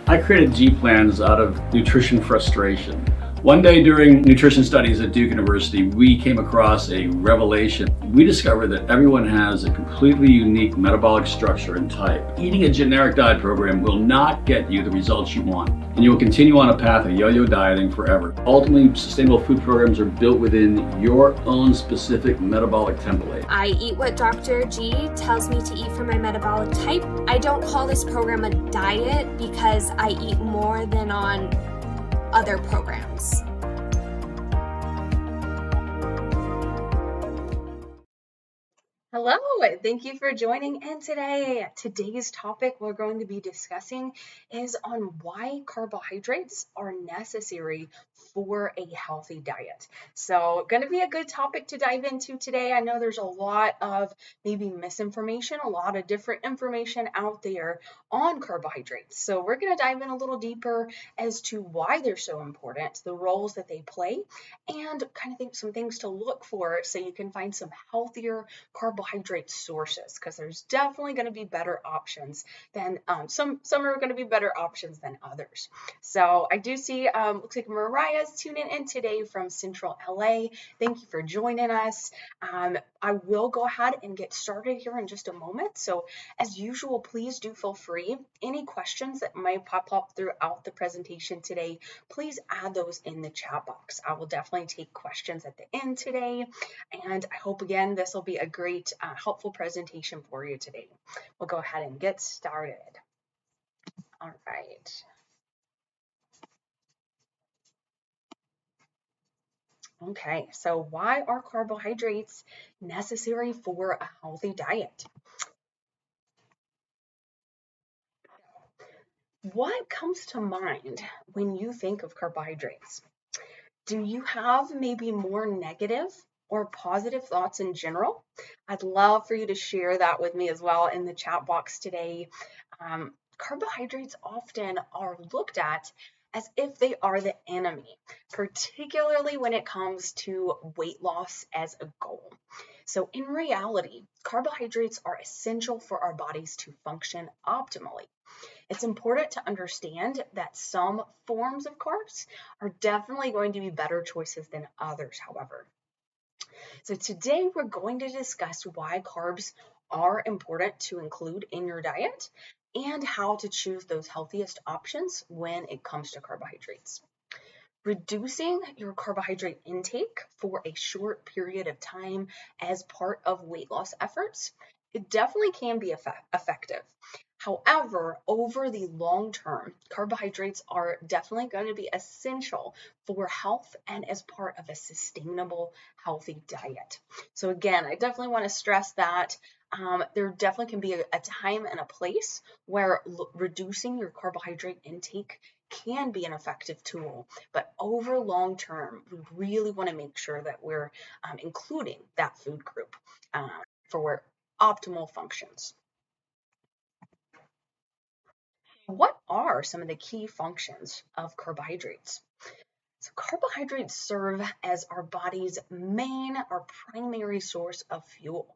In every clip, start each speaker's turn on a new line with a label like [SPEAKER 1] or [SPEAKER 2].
[SPEAKER 1] I created G-plans out of nutrition frustration. One day during nutrition studies at Duke University, we came across a revelation. We discovered that everyone has a completely unique metabolic structure and type. Eating a generic diet program will not get you the results you want, and you will continue on a path of yo-yo dieting forever. Ultimately, sustainable food programs are built within your own specific metabolic template.
[SPEAKER 2] I eat what Dr. G tells me to eat for my metabolic type. I don't call this program a diet because I eat more than on other programs.
[SPEAKER 3] Hello, thank you for joining in today. Today's topic we're going to be discussing is on why carbohydrates are necessary for a healthy diet. So going to be a good topic to dive into today. I know there's a lot of maybe misinformation, a lot of different information out there on carbohydrates. So we're going to dive in a little deeper as to why they're so important, the roles that they play, and kind of some things to look for so you can find some healthier carbohydrate sources, because there's definitely going to be better options than some are going to be better options than others. So I do see looks like Mariah's tuning in today from Central LA. Thank you for joining us. I will go ahead and get started here in just a moment. So as usual, please do feel free. Any questions that might pop up throughout the presentation today, please add those in the chat box. I will definitely take questions at the end today. And I hope, again, this will be a great, helpful presentation for you today. We'll go ahead and get started. All right. Okay, so why are carbohydrates necessary for a healthy diet? What comes to mind when you think of carbohydrates? Do you have maybe more negative or positive thoughts in general? I'd love for you to share that with me as well in the chat box today. Carbohydrates often are looked at as if they are the enemy, particularly when it comes to weight loss as a goal. So in reality, carbohydrates are essential for our bodies to function optimally. It's important to understand that some forms of carbs are definitely going to be better choices than others, however. So today we're going to discuss why carbs are important to include in your diet and how to choose those healthiest options when it comes to carbohydrates. Reducing your carbohydrate intake for a short period of time as part of weight loss efforts, it definitely can be effective. However, over the long term, carbohydrates are definitely going to be essential for health and as part of a sustainable, healthy diet. So again, I definitely want to stress that there definitely can be a time and a place where reducing your carbohydrate intake can be an effective tool, but over long term, we really want to make sure that we're including that food group for optimal functions. What are some of the key functions of carbohydrates? So carbohydrates serve as our body's our primary source of fuel.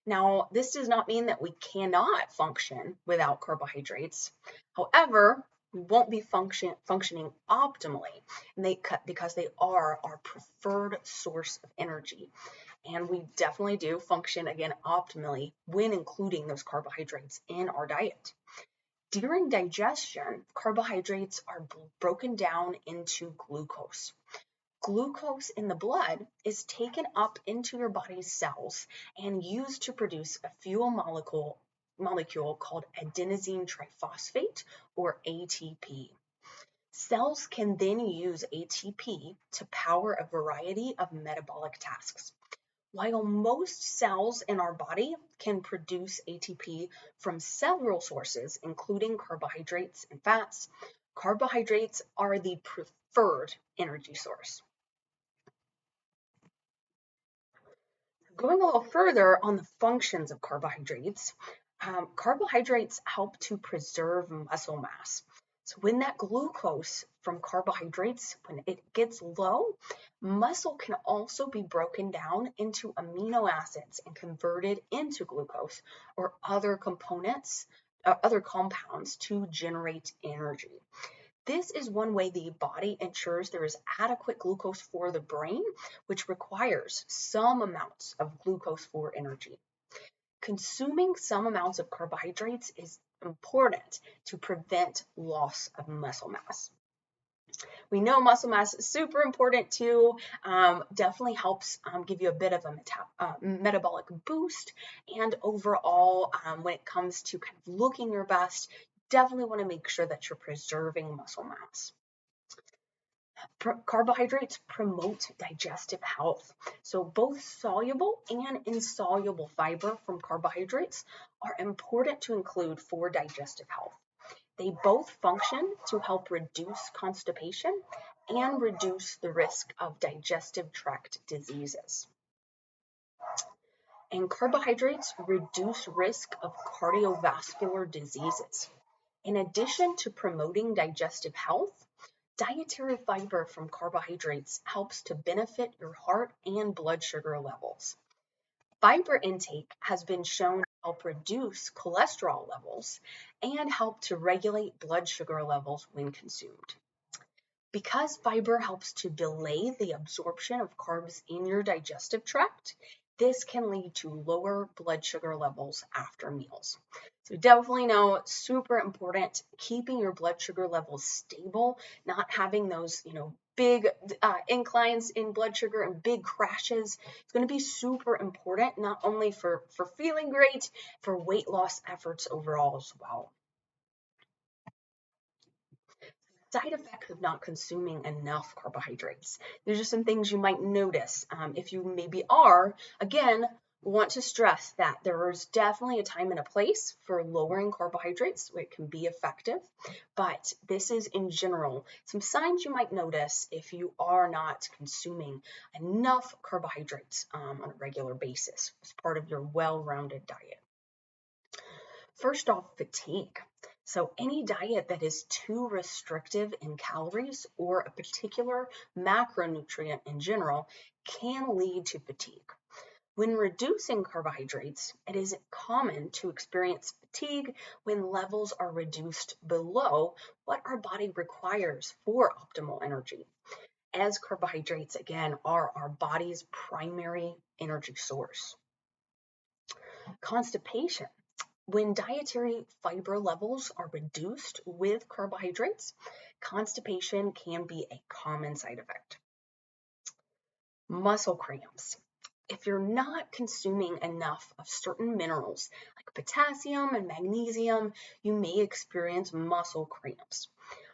[SPEAKER 3] Now, this does not mean that we cannot function without carbohydrates. However, we won't be functioning optimally because they are our preferred source of energy. And we definitely do function, again, optimally when including those carbohydrates in our diet. During digestion, carbohydrates are broken down into glucose. Glucose in the blood is taken up into your body's cells and used to produce a fuel molecule called adenosine triphosphate, or ATP. Cells can then use ATP to power a variety of metabolic tasks. While most cells in our body can produce ATP from several sources, including carbohydrates and fats, carbohydrates are the preferred energy source. Going a little further on the functions of carbohydrates, carbohydrates help to preserve muscle mass. So when that glucose from carbohydrates, when it gets low, muscle can also be broken down into amino acids and converted into glucose or other components other compounds to generate energy. This is one way the body ensures there is adequate glucose for the brain, which requires some amounts of glucose for energy. Consuming some amounts of carbohydrates is important to prevent loss of muscle mass. We know muscle mass is super important too. Definitely helps give you a bit of a metabolic boost. And overall, when it comes to kind of looking your best, definitely want to make sure that you're preserving muscle mass. Carbohydrates promote digestive health. So both soluble and insoluble fiber from carbohydrates are important to include for digestive health. They both function to help reduce constipation and reduce the risk of digestive tract diseases. And carbohydrates reduce risk of cardiovascular diseases. In addition to promoting digestive health, dietary fiber from carbohydrates helps to benefit your heart and blood sugar levels. Fiber intake has been shown to help reduce cholesterol levels and help to regulate blood sugar levels when consumed. Because fiber helps to delay the absorption of carbs in your digestive tract, this can lead to lower blood sugar levels after meals. So definitely know, super important, keeping your blood sugar levels stable, not having those, big inclines in blood sugar and big crashes. It's going to be super important, not only for feeling great, for weight loss efforts overall as well. Side effects of not consuming enough carbohydrates. There's just some things you might notice. If you maybe are, again, want to stress that there is definitely a time and a place for lowering carbohydrates where it can be effective, but this is in general some signs you might notice if you are not consuming enough carbohydrates on a regular basis as part of your well-rounded diet. First off, fatigue. So any diet that is too restrictive in calories or a particular macronutrient in general can lead to fatigue. When reducing carbohydrates, it is common to experience fatigue when levels are reduced below what our body requires for optimal energy, as carbohydrates, again, are our body's primary energy source. Constipation. When dietary fiber levels are reduced with carbohydrates, constipation can be a common side effect. Muscle cramps. If you're not consuming enough of certain minerals like potassium and magnesium, you may experience muscle cramps.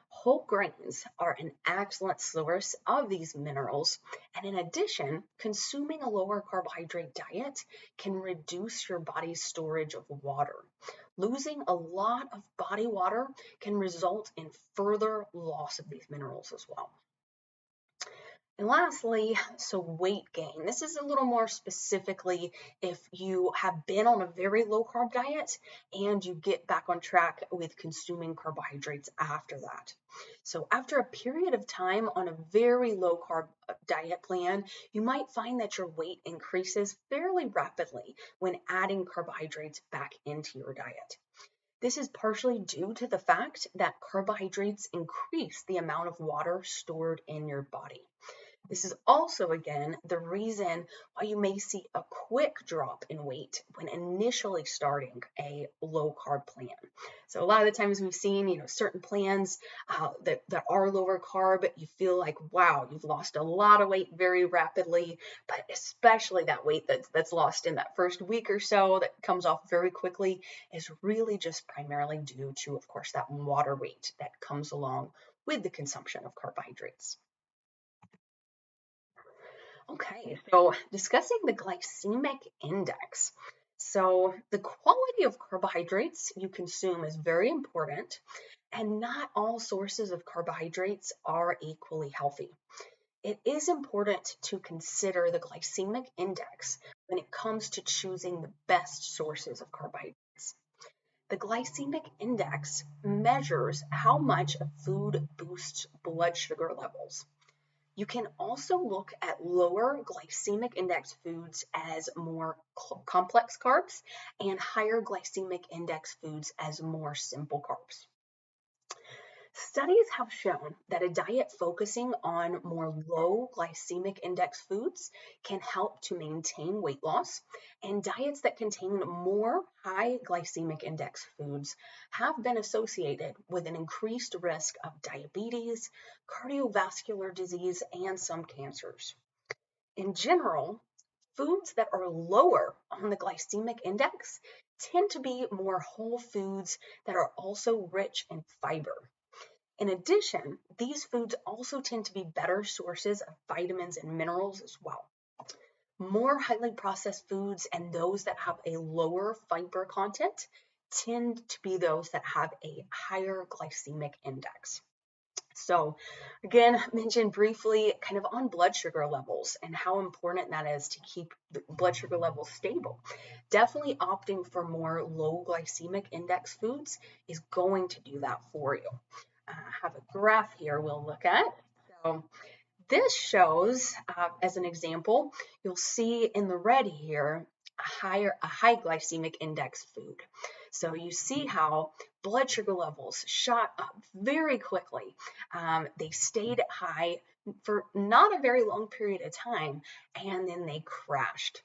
[SPEAKER 3] Whole grains are an excellent source of these minerals, and in addition, consuming a lower carbohydrate diet can reduce your body's storage of water. Losing a lot of body water can result in further loss of these minerals as well. And lastly, so weight gain. This is a little more specifically if you have been on a very low carb diet and you get back on track with consuming carbohydrates after that. So after a period of time on a very low carb diet plan, you might find that your weight increases fairly rapidly when adding carbohydrates back into your diet. This is partially due to the fact that carbohydrates increase the amount of water stored in your body. This is also, again, the reason why you may see a quick drop in weight when initially starting a low carb plan. So a lot of the times we've seen, certain plans that are lower carb, you feel like, wow, you've lost a lot of weight very rapidly, but especially that weight that's lost in that first week or so that comes off very quickly is really just primarily due to, of course, that water weight that comes along with the consumption of carbohydrates. Okay, so discussing the glycemic index. So the quality of carbohydrates you consume is very important, and not all sources of carbohydrates are equally healthy. It is important to consider the glycemic index when it comes to choosing the best sources of carbohydrates. The glycemic index measures how much a food boosts blood sugar levels. You can also look at lower glycemic index foods as more complex carbs and higher glycemic index foods as more simple carbs. Studies have shown that a diet focusing on more low glycemic index foods can help to maintain weight loss, and diets that contain more high glycemic index foods have been associated with an increased risk of diabetes, cardiovascular disease, and some cancers. In general, foods that are lower on the glycemic index tend to be more whole foods that are also rich in fiber. In addition, these foods also tend to be better sources of vitamins and minerals as well. More highly processed foods and those that have a lower fiber content tend to be those that have a higher glycemic index. So again, mentioned briefly kind of on blood sugar levels and how important that is to keep the blood sugar levels stable. Definitely opting for more low glycemic index foods is going to do that for you. I have a graph here we'll look at. So this shows, as an example, you'll see in the red here, a high glycemic index food. So you see how blood sugar levels shot up very quickly. They stayed high for not a very long period of time, and then they crashed.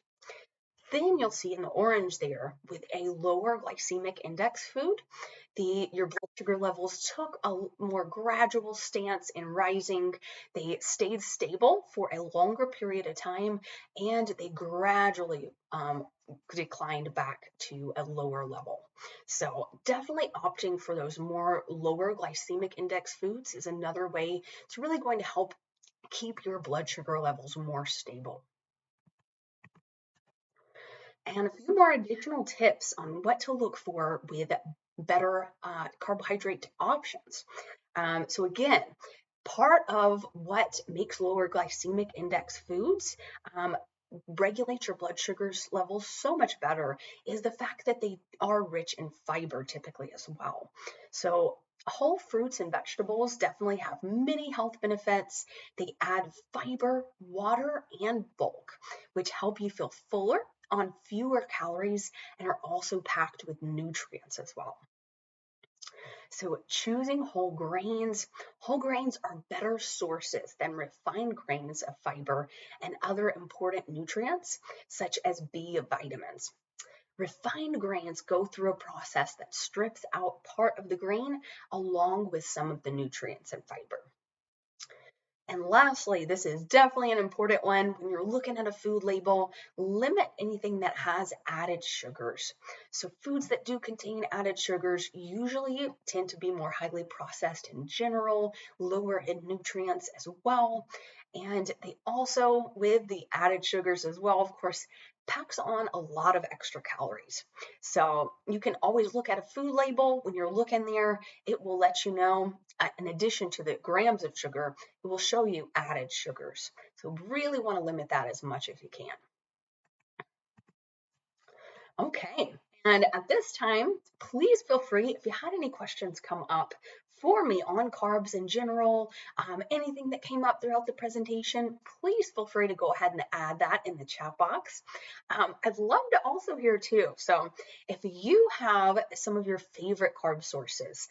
[SPEAKER 3] Then you'll see in the orange there, with a lower glycemic index food, your blood sugar levels took a more gradual stance in rising. They stayed stable for a longer period of time, and they gradually declined back to a lower level. So definitely opting for those more lower glycemic index foods is another way. It's really going to help keep your blood sugar levels more stable. And a few more additional tips on what to look for with better carbohydrate options. So again, part of what makes lower glycemic index foods regulate your blood sugar levels so much better is the fact that they are rich in fiber typically as well. So whole fruits and vegetables definitely have many health benefits. They add fiber, water, and bulk, which help you feel fuller on fewer calories and are also packed with nutrients as well. So choosing whole grains are better sources than refined grains of fiber and other important nutrients, such as B vitamins. Refined grains go through a process that strips out part of the grain along with some of the nutrients and fiber. And lastly, this is definitely an important one. When you're looking at a food label, limit anything that has added sugars. So foods that do contain added sugars usually tend to be more highly processed in general, lower in nutrients as well. And they also, with the added sugars as well, of course, packs on a lot of extra calories. So you can always look at a food label. When you're looking there, it will let you know, in addition to the grams of sugar, it will show you added sugars. So really want to limit that as much as you can. Okay, and at this time, please feel free, if you had any questions come up for me on carbs in general, anything that came up throughout the presentation, please feel free to go ahead and add that in the chat box. I'd love to also hear too. So if you have some of your favorite carb sources,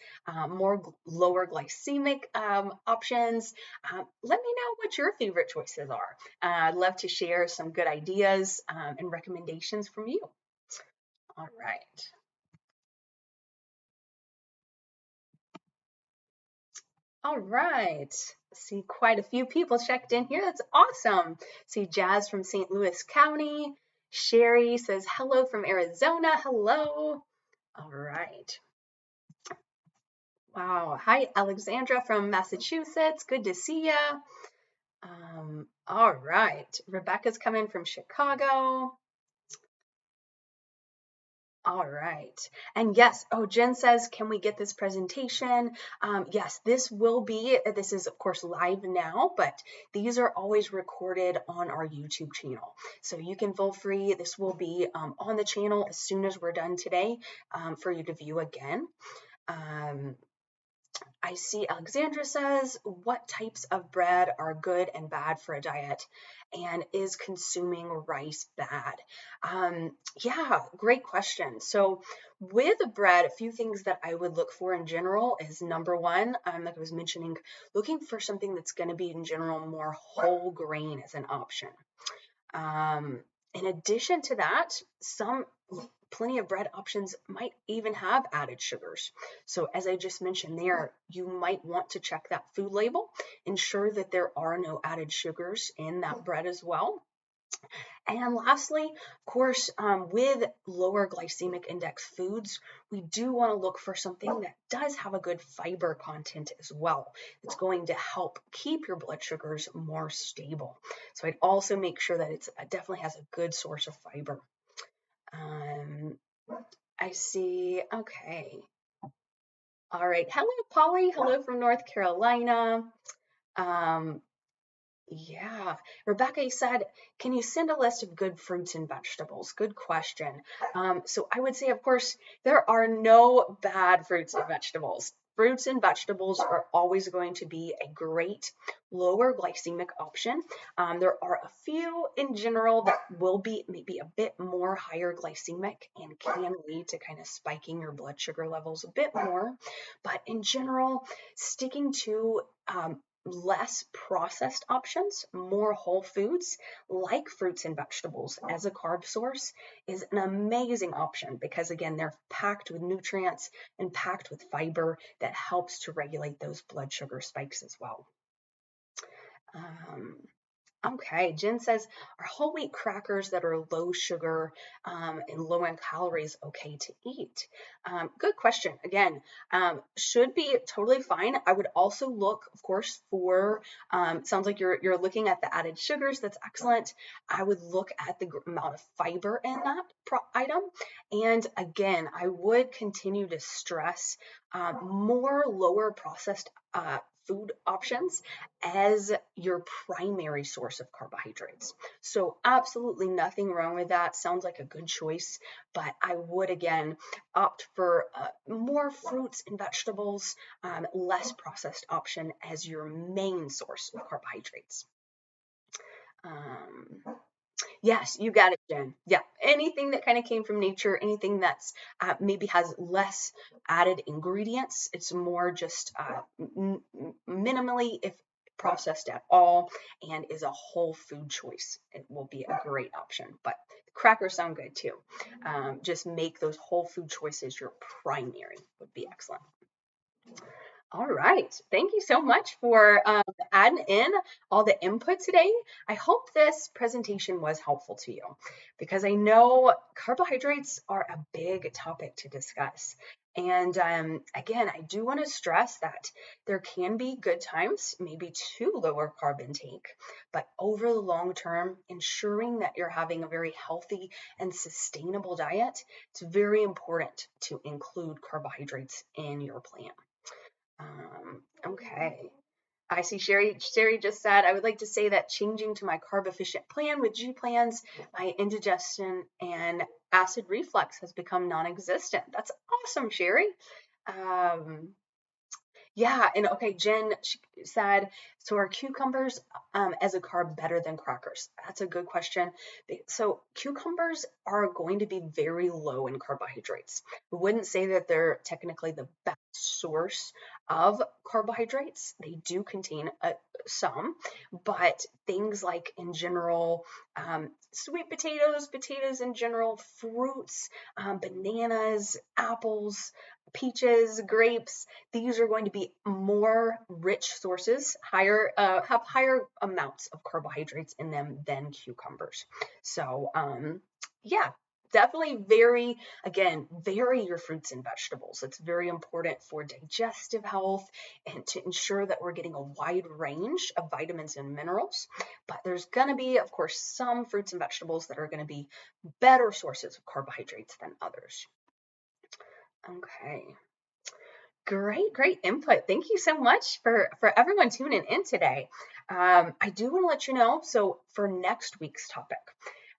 [SPEAKER 3] lower glycemic options, let me know what your favorite choices are. I'd love to share some good ideas and recommendations from you. All right. All right. See quite a few people checked in here. That's awesome. See Jazz from St. Louis County. Sherry says hello from Arizona. Hello. All right. Wow. Hi, Alexandra from Massachusetts. Good to see ya. All right. Rebecca's coming from Chicago. All right. And yes, Jen says, can we get this presentation? Yes, this is of course live now, but these are always recorded on our YouTube channel. So you can feel free, this will be on the channel as soon as we're done today for you to view again. I see Alexandra says, what types of bread are good and bad for a diet? And is consuming rice bad? Yeah, great question. So with bread, a few things that I would look for in general is number one, like I was mentioning, looking for something that's going to be in general more whole grain as an option. In addition to that, plenty of bread options might even have added sugars. So as I just mentioned there, you might want to check that food label, ensure that there are no added sugars in that bread as well. And lastly, of course, with lower glycemic index foods, we do want to look for something that does have a good fiber content as well. It's going to help keep your blood sugars more stable. So I'd also make sure that it definitely has a good source of fiber. I see. Okay. All right. Hello, Polly. Hello from North Carolina. Yeah. Rebecca said, can you send a list of good fruits and vegetables? Good question. So I would say, of course, there are no bad fruits and vegetables. Fruits and vegetables are always going to be a great lower glycemic option. There are a few in general that will be maybe a bit more higher glycemic and can lead to kind of spiking your blood sugar levels a bit more. But in general, sticking to less processed options, more whole foods like fruits and vegetables as a carb source is an amazing option because again, they're packed with nutrients and packed with fiber that helps to regulate those blood sugar spikes as well. Okay, Jen says, are whole wheat crackers that are low sugar and low in calories okay to eat? Good question. Again, should be totally fine. I would also look, of course, for, sounds like you're looking at the added sugars. That's excellent. I would look at the amount of fiber in that item. And again, I would continue to stress more lower processed food options as your primary source of carbohydrates. So absolutely nothing wrong with that. Sounds like a good choice, but I would again opt for more fruits and vegetables, less processed option as your main source of carbohydrates. Yes, you got it, Jen. Yeah, anything that kind of came from nature, anything that's maybe has less added ingredients. It's more just minimally, if processed at all, and is a whole food choice. It will be a great option. But crackers sound good too. Just make those whole food choices your primary would be excellent. All right. Thank you so much for adding in all the input today. I hope this presentation was helpful to you because I know carbohydrates are a big topic to discuss. And again, I do want to stress that there can be good times, maybe to lower carb intake, but over the long term, ensuring that you're having a very healthy and sustainable diet, it's very important to include carbohydrates in your plan. Okay. I see Sherry just said, I would like to say that changing to my carb efficient plan with G plans, my indigestion and acid reflux has become non-existent. That's awesome, Sherry. Yeah, and okay, Jen said, so are cucumbers as a carb better than crackers? That's a good question. So cucumbers are going to be very low in carbohydrates. We wouldn't say that they're technically the best source of carbohydrates. They do contain some, but things like in general, sweet potatoes in general, fruits, bananas, apples, peaches, grapes, these are going to be more rich sources, have higher amounts of carbohydrates in them than cucumbers. So yeah, definitely vary your fruits and vegetables. It's very important for digestive health and to ensure that we're getting a wide range of vitamins and minerals. But there's going to be, of course, some fruits and vegetables that are going to be better sources of carbohydrates than others. Okay. Great input. Thank you so much for everyone tuning in today. I do want to let you know, so for next week's topic,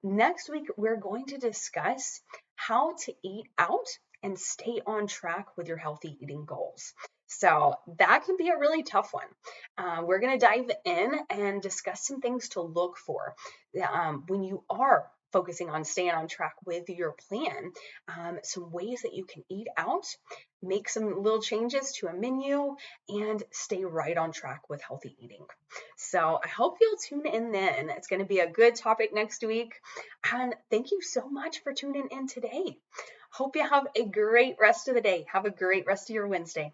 [SPEAKER 3] next week we're going to discuss how to eat out and stay on track with your healthy eating goals. So that can be a really tough one. We're going to dive in and discuss some things to look for when you are focusing on staying on track with your plan, some ways that you can eat out, make some little changes to a menu, and stay right on track with healthy eating. So I hope you'll tune in then. It's going to be a good topic next week. And thank you so much for tuning in today. Hope you have a great rest of the day. Have a great rest of your Wednesday.